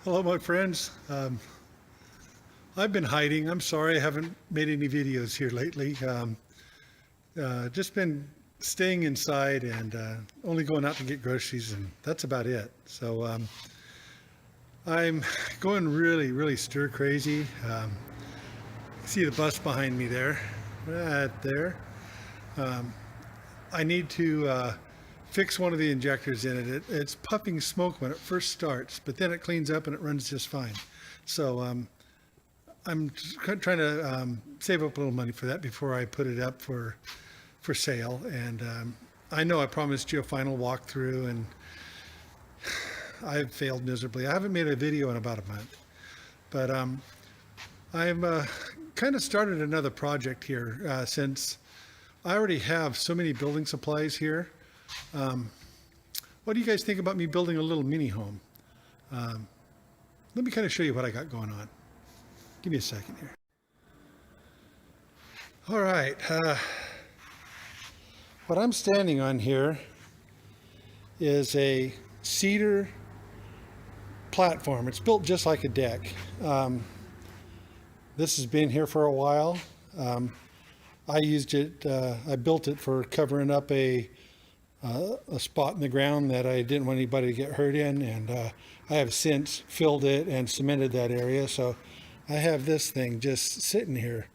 Hello, my friends. I've been hiding. I'm sorry I haven't made any videos here lately. Just been staying inside and only going out to get groceries, and that's about it. So I'm going really stir crazy. See the bus behind me there, right there. Um, I need to fix one of the injectors in it. It's puffing smoke when it first starts, but then it cleans up and it runs just fine. So I'm trying to save up a little money for that before I put it up for sale. And I know I promised you a final walkthrough, and I've failed miserably. I haven't made a video in about a month, but I'm kind of started another project here since I already have so many building supplies here. What do you guys think about me building a little mini home? Let me kind of show you what I got going on. Give me a second here. All right. What I'm standing on here is a cedar platform. It's built just like a deck. This has been here for a while. I used it, I built it for covering up a spot in the ground that I didn't want anybody to get hurt in, and I have since filled it and cemented that area. So I have this thing just sitting here,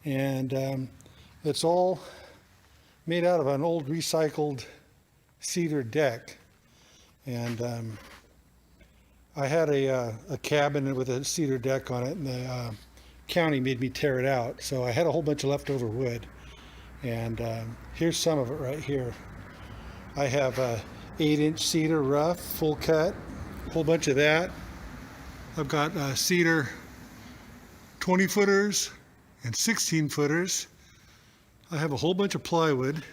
and it's all made out of an old recycled cedar deck. And I had a cabin with a cedar deck on it, and the county made me tear it out. So I had a whole bunch of leftover wood, and here's some of it right here. I have a 8-inch cedar rough, full cut, a whole bunch of that. I've got cedar 20 footers and 16 footers. I have a whole bunch of plywood,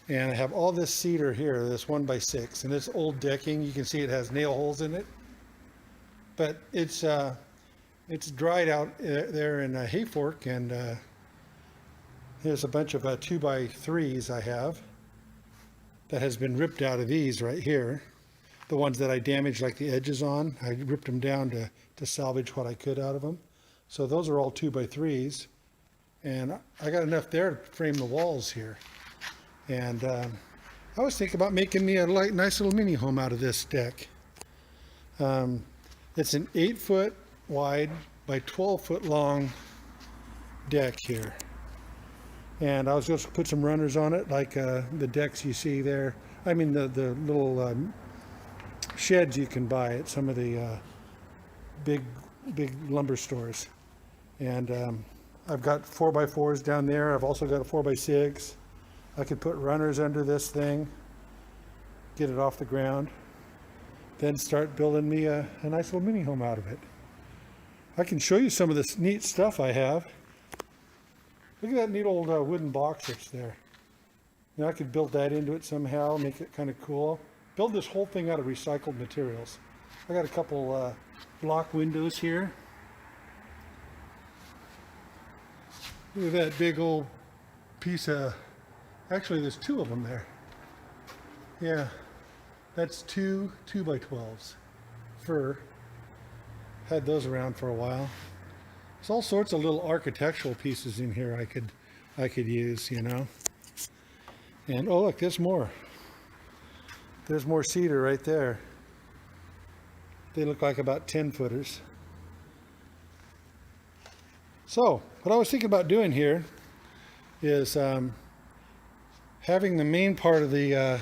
and I have all this cedar here, this 1x6, and this old decking. You can see it has nail holes in it, but it's dried out there in Hayfork, and here's a bunch of 2x3s I have that has been ripped out of these right here. The ones that I damaged like the edges on, I ripped them down to salvage what I could out of them. So those are all 2x3s, and I got enough there to frame the walls here. And I was thinking about making me a nice little mini home out of this deck. It's an 8-foot wide by 12-foot long deck here. And I was going to put some runners on it, like the decks you see there. I mean the little sheds you can buy at some of the big lumber stores. And I've got 4x4s down there. I've also got a 4x6. I could put runners under this thing, get it off the ground, then start building me a nice little mini home out of it. I can show you some of this neat stuff I have. Look at that neat old wooden box that's there. You know, I could build that into it somehow, make it kind of cool. Build this whole thing out of recycled materials. I got a couple block windows here. Look at that big old piece of, actually there's 2 of them there. Yeah, that's 2 2x12s. Fir. Had those around for a while. There's all sorts of little architectural pieces in here I could use, you know. And oh look, there's more. There's more cedar right there. They look like about 10 footers. So what I was thinking about doing here is having the main part of the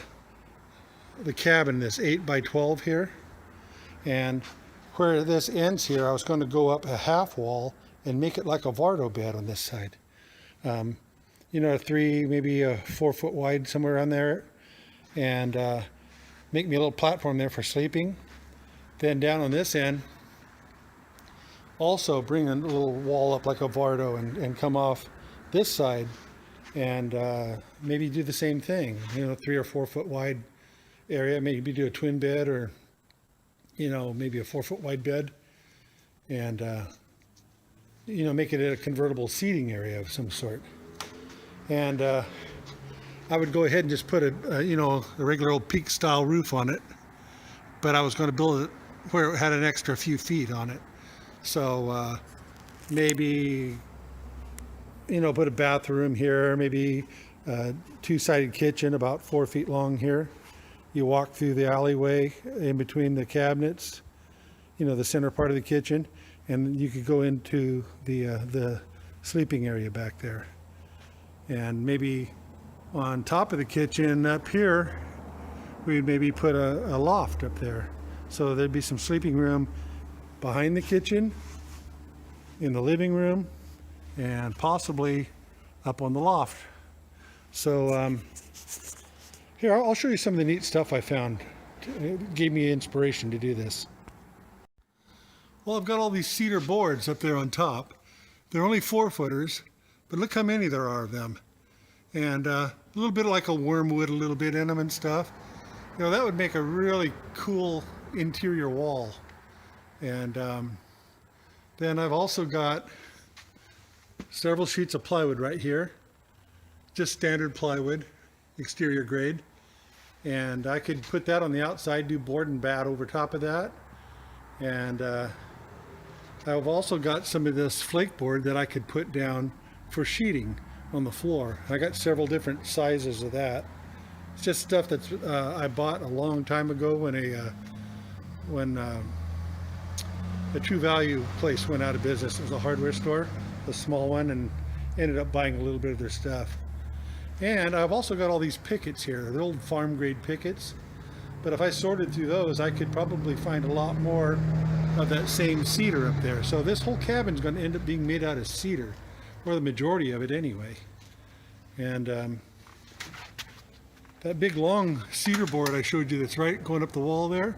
cabin, this 8x12 here, and where this ends here, I was going to go up a half wall and make it like a Vardo bed on this side. You know, 3, maybe a 4-foot wide, somewhere around there, and make me a little platform there for sleeping. Then down on this end, also bring a little wall up like a Vardo and come off this side, and maybe do the same thing. You know, 3 or 4 foot wide area. Maybe do a twin bed, or you know, maybe a 4-foot wide bed, and you know, make it a convertible seating area of some sort. And I would go ahead and just put a you know, a regular old peak style roof on it, but I was going to build it where it had an extra few feet on it. So maybe, put a bathroom here, maybe a two-sided kitchen about 4 feet long here. You walk through the alleyway in between the cabinets, the center part of the kitchen, and you could go into the sleeping area back there. And maybe on top of the kitchen up here, we'd maybe put a loft up there. So there'd be some sleeping room behind the kitchen, in the living room, and possibly up on the loft. So here, I'll show you some of the neat stuff I found. It gave me inspiration to do this. Well, I've got all these cedar boards up there on top. They're only 4-footers, but look how many there are of them. And a little bit like a wormwood, a little bit in them and stuff. That would make a really cool interior wall. And then I've also got several sheets of plywood right here. Just standard plywood, exterior grade. And I could put that on the outside, do board and bat over top of that. And I've also got some of this flake board that I could put down for sheeting on the floor. I got several different sizes of that. It's just stuff that I bought a long time ago when a True Value place went out of business. It was a hardware store, a small one, and ended up buying a little bit of their stuff. And I've also got all these pickets here. They're old farm grade pickets. But if I sorted through those, I could probably find a lot more of that same cedar up there. So this whole cabin's going to end up being made out of cedar, or the majority of it anyway. And that big long cedar board I showed you that's right going up the wall there,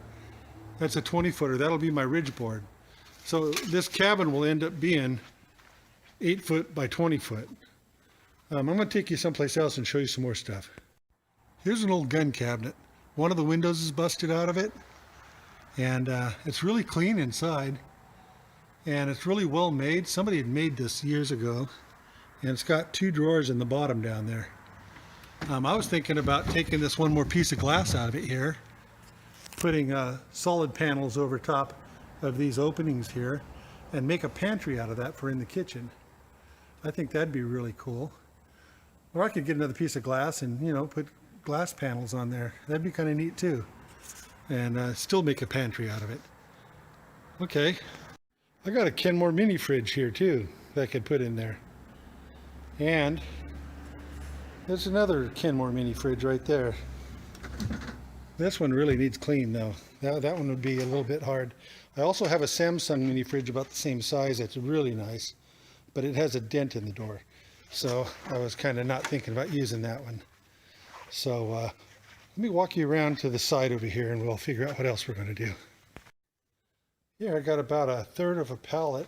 that's a 20-footer. That'll be my ridge board. So this cabin will end up being 8 foot by 20 foot. I'm going to take you someplace else and show you some more stuff. Here's an old gun cabinet. One of the windows is busted out of it, and it's really clean inside, and it's really well made. Somebody had made this years ago, and it's got 2 drawers in the bottom down there. I was thinking about taking this one more piece of glass out of it here, putting solid panels over top of these openings here, and make a pantry out of that for in the kitchen. I think that'd be really cool. Or I could get another piece of glass and, put glass panels on there. That'd be kind of neat too. And still make a pantry out of it. Okay. I got a Kenmore mini fridge here too that I could put in there. And there's another Kenmore mini fridge right there. This one really needs clean though. That one would be a little bit hard. I also have a Samsung mini fridge about the same size that's really nice, but it has a dent in the door. So I was kind of not thinking about using that one. So let me walk you around to the side over here and we'll figure out what else we're going to do. Here I got about 1/3 of a pallet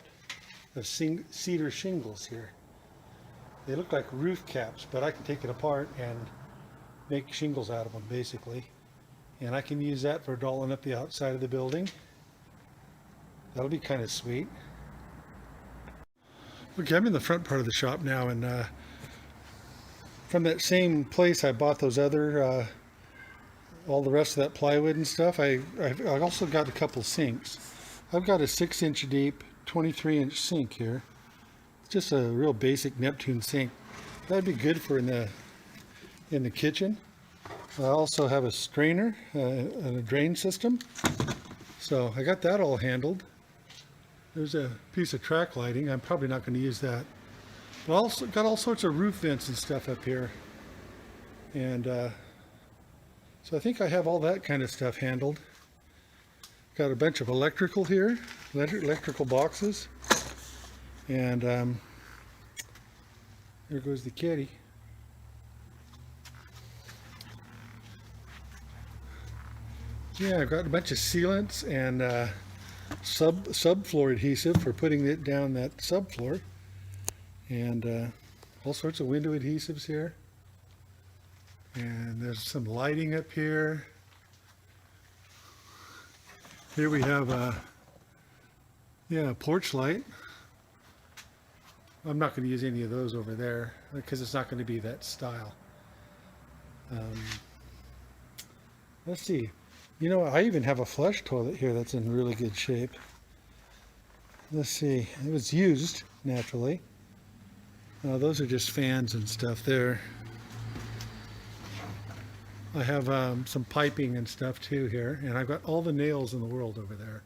of cedar shingles here. They look like roof caps, but I can take it apart and make shingles out of them basically. And I can use that for dolling up the outside of the building. That'll be kind of sweet. Okay, I'm in the front part of the shop now, and from that same place I bought those other, all the rest of that plywood and stuff. I also got a couple sinks. I've got a 6-inch deep, 23-inch sink here. It's just a real basic Neptune sink. That'd be good for in the kitchen. I also have a strainer and a drain system. So I got that all handled. There's a piece of track lighting. I'm probably not going to use that. But I also got all sorts of roof vents and stuff up here. And so I think I have all that kind of stuff handled. Got a bunch of electrical here, electrical boxes. And there goes the kitty. Yeah, I've got a bunch of sealants and subfloor adhesive for putting it down that subfloor, and all sorts of window adhesives here. And there's some lighting up here. Here we have a porch light. I'm not going to use any of those over there because it's not going to be that style. Let's see. You know, I even have a flush toilet here that's in really good shape. Let's see, it was used naturally. Those are just fans and stuff there. I have some piping and stuff too here, and I've got all the nails in the world over there.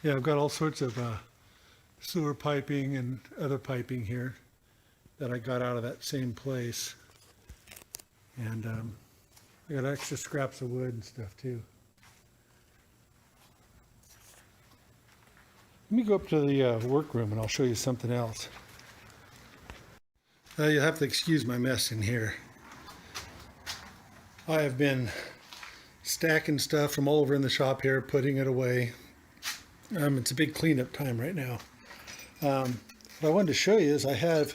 Yeah, I've got all sorts of sewer piping and other piping here that I got out of that same place. And I got extra scraps of wood and stuff too. Let me go up to the workroom and I'll show you something else. You'll have to excuse my mess in here. I have been stacking stuff from all over in the shop here, putting it away. It's a big cleanup time right now. What I wanted to show you is I have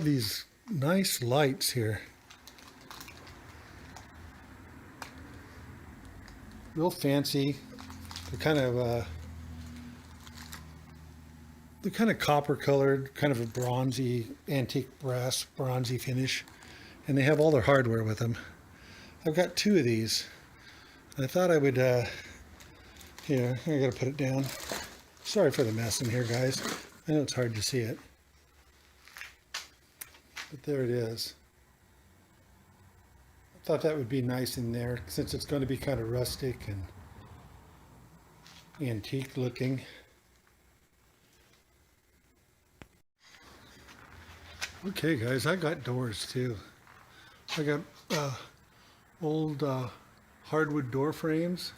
these nice lights here. Real fancy. They're kind of copper colored, kind of a bronzy, antique brass, bronzy finish. And they have all their hardware with them. I've got 2 of these. I thought I would, here, I gotta put it down. Sorry for the mess in here, guys. I know it's hard to see it. But there it is. I thought that would be nice in there since it's going to be kind of rustic and antique looking. Okay guys, I got doors too. I got old hardwood door frames.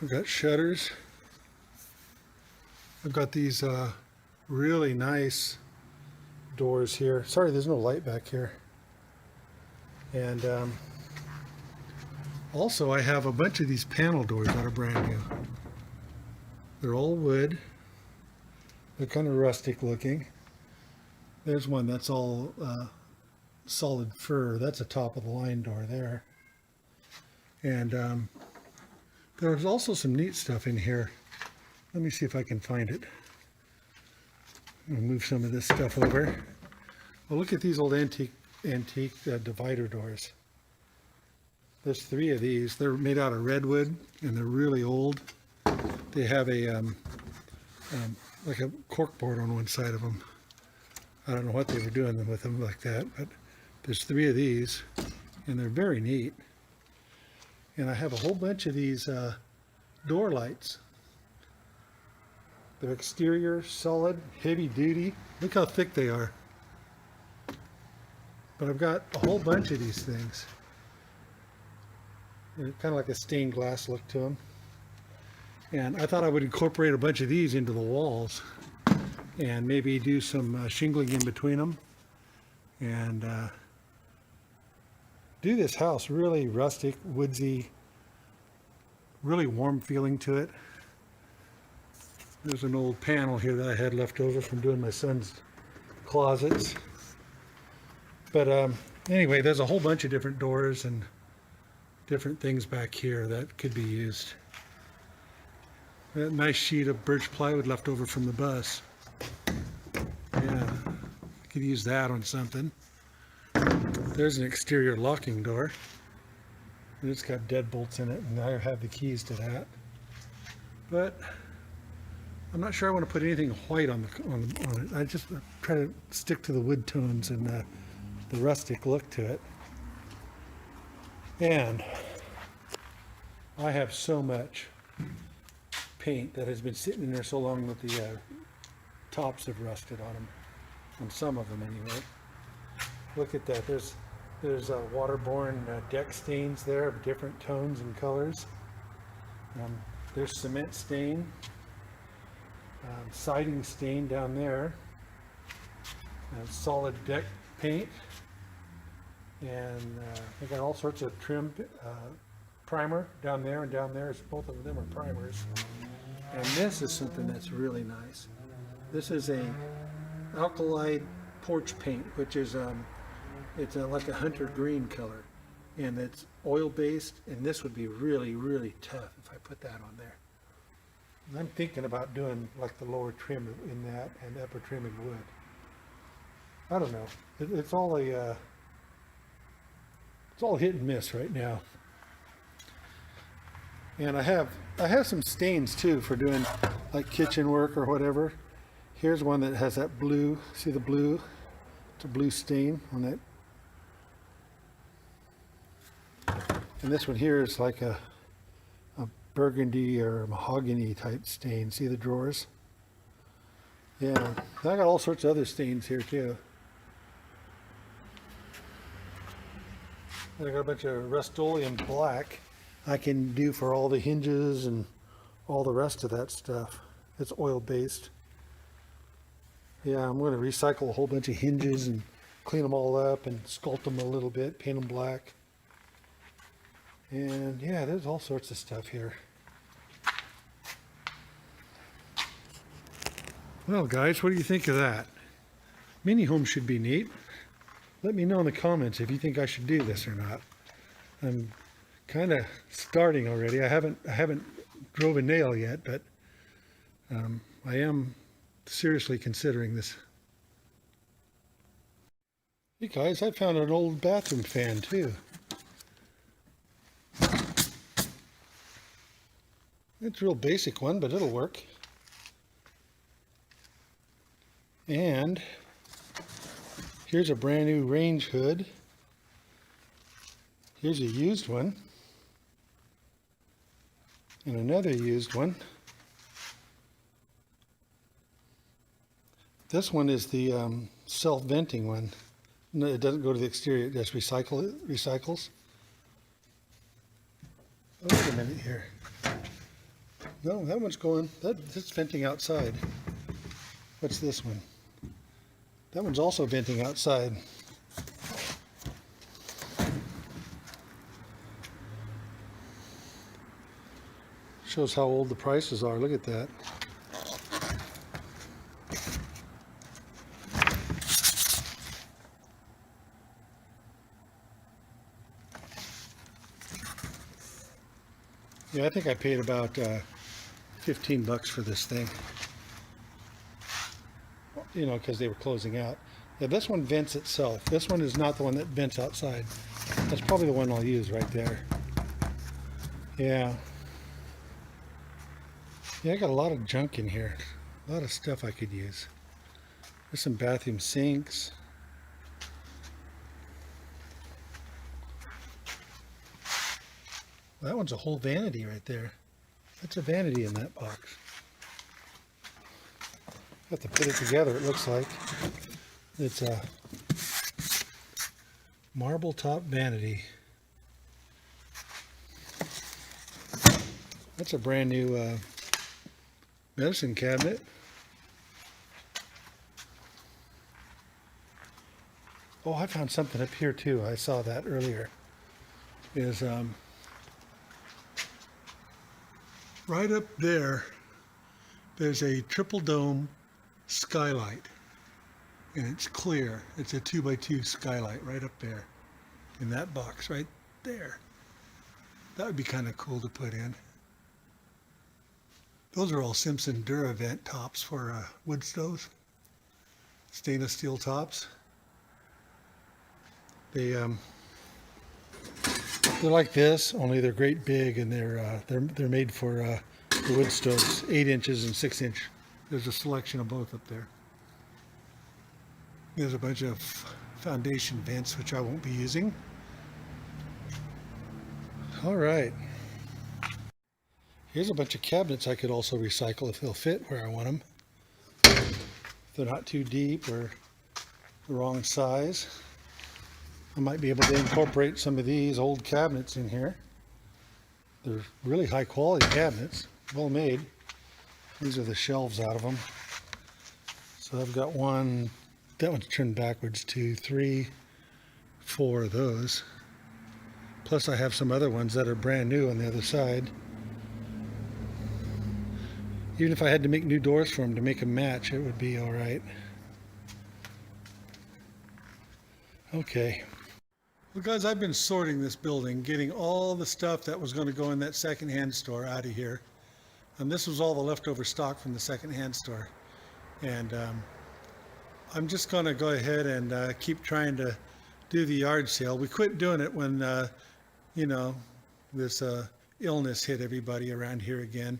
I've got shutters. I've got these really nice doors here. Sorry, there's no light back here. And also I have a bunch of these panel doors that are brand new. They're all wood. They're kind of rustic looking. There's one that's all solid fir. That's a top of the line door there. And there's also some neat stuff in here. Let me see if I can find it. I'm gonna move some of this stuff over. Well, look at these old antique divider doors. There's 3 of these. They're made out of redwood and they're really old. They have a like a cork board on one side of them. I don't know what they were doing with them like that, but there's 3 of these and they're very neat. And I have a whole bunch of these door lights. They're exterior, solid, heavy duty. Look how thick they are. But I've got a whole bunch of these things. They're kind of like a stained glass look to them. And I thought I would incorporate a bunch of these into the walls and maybe do some shingling in between them and do this house really rustic, woodsy, really warm feeling to it. There's an old panel here that I had left over from doing my son's closets. But anyway, there's a whole bunch of different doors and different things back here that could be used. That nice sheet of birch plywood left over from the bus. Yeah, could use that on something. There's an exterior locking door. And it's got deadbolts in it, and I have the keys to that. But I'm not sure I want to put anything white on it. I just try to stick to the wood tones and the rustic look to it. And I have so much paint that has been sitting in there so long that the tops have rusted on them, on some of them anyway. Look at that. There's waterborne deck stains there of different tones and colors. There's cement stain, siding stain down there, solid deck paint, and I got all sorts of trim primer down there and down there. Both of them are primers. And this is something that's really nice. This is a alkali porch paint, which is it's like a hunter green color, and it's oil based, and this would be really, really tough if I put that on there. I'm thinking about doing like the lower trim in that and the upper trim in wood. I don't know. It's all it's all hit and miss right now. And I have some stains too for doing like kitchen work or whatever. Here's one that has that blue. See the blue? It's a blue stain on it. And this one here is like a burgundy or mahogany type stain. See the drawers? Yeah, I got all sorts of other stains here too. I got a bunch of Rust-Oleum black I can do for all the hinges and all the rest of that stuff. It's oil based. Yeah, I'm going to recycle a whole bunch of hinges and clean them all up and sculpt them a little bit, paint them black. And yeah, there's all sorts of stuff here. Well guys, what do you think of that? Mini home should be neat. Let me know in the comments if you think I should do this or not. I'm kind of starting already. I haven't drove a nail yet, but I am seriously considering this. Hey guys, I found an old bathroom fan too. It's a real basic one, but it'll work. And here's a brand new range hood. Here's a used one. And another used one. This one is the self-venting one. No, it doesn't go to the exterior, it just recycles. Oh, wait a minute here. No, that one's going, that's venting outside. What's this one? That one's also venting outside. Shows how old the prices are. Look at that. Yeah, I think I paid about 15 bucks for this thing. You know, because they were closing out. Yeah, this one vents itself. This one is not the one that vents outside. That's probably the one I'll use right there. Yeah. Yeah, I got a lot of junk in here. A lot of stuff I could use. There's some bathroom sinks. Well, that one's a whole vanity right there. That's a vanity in that box. Have to put it together, it looks like. It's a marble top vanity. That's a brand new medicine cabinet. Oh, I found something up here too. I saw that earlier. Is right up there, there's a triple dome skylight, and it's clear. It's a 2x2 skylight right up there in that box right there. That would be kind of cool to put in. Those are all Simpson Duravent tops for wood stoves, stainless steel tops. They're like this, only they're great big, and they're made for the wood stoves, 8 inches and 6 inch. There's a selection of both up there. There's a bunch of foundation vents, which I won't be using. All right. Here's a bunch of cabinets I could also recycle if they'll fit where I want them. If they're not too deep or the wrong size. I might be able to incorporate some of these old cabinets in here. They're really high quality cabinets, well made. These are the shelves out of them. So I've got one, that one's turned backwards, 2, 3, 4 of those. Plus I have some other ones that are brand new on the other side. Even if I had to make new doors for them to make them match, it would be all right. Okay. Well guys, I've been sorting this building, getting all the stuff that was going to go in that secondhand store out of here. And this was all the leftover stock from the secondhand store. And I'm just going to go ahead and keep trying to do the yard sale. We quit doing it when, you know, this illness hit everybody around here again.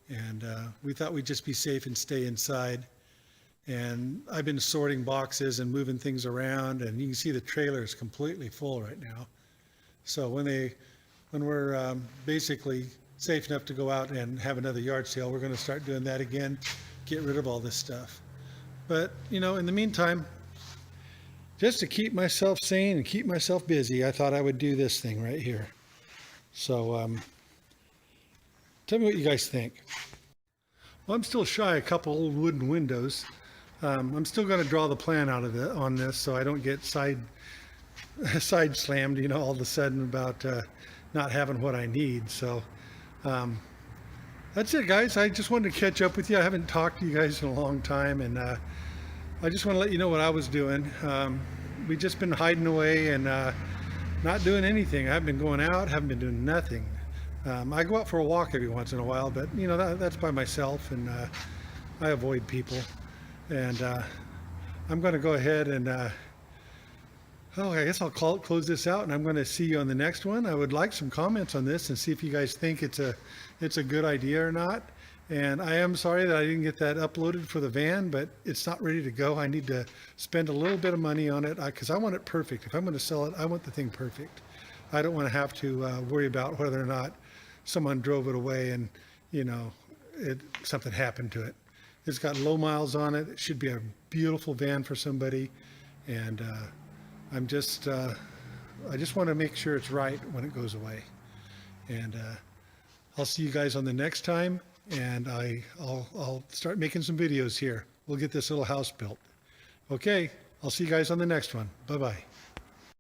And we thought we'd just be safe and stay inside. And I've been sorting boxes and moving things around, and you can see the trailer is completely full right now. So when we're basically safe enough to go out and have another yard sale, we're going to start doing that again, get rid of all this stuff. But, you know, in the meantime, just to keep myself sane and keep myself busy, I thought I would do this thing right here. So tell me what you guys think. Well, I'm still shy a couple old wooden windows. I'm still going to draw the plan out of it on this so I don't get side slammed, you know, all of a sudden about not having what I need. So that's it, guys. I just wanted to catch up with you. I haven't talked to you guys in a long time, and I just want to let you know what I was doing. We've just been hiding away and not doing anything. I've been going out, haven't been doing nothing. I go out for a walk every once in a while, but you know, that's by myself, and I avoid people. And I'm going to go ahead and I guess I'll close this out, and I'm going to see you on the next one. I would like some comments on this and see if you guys think it's a good idea or not. And I am sorry that I didn't get that uploaded for the van, but it's not ready to go. I need to spend a little bit of money on it because I want it perfect. If I'm going to sell it, I want the thing perfect. I don't want to have to worry about whether or not someone drove it away and, you know, something happened to it. It's got low miles on it. It should be a beautiful van for somebody. And I just want to make sure it's right when it goes away. And I'll see you guys on the next time. And I'll start making some videos here. We'll get this little house built. Okay, I'll see you guys on the next one. Bye-bye.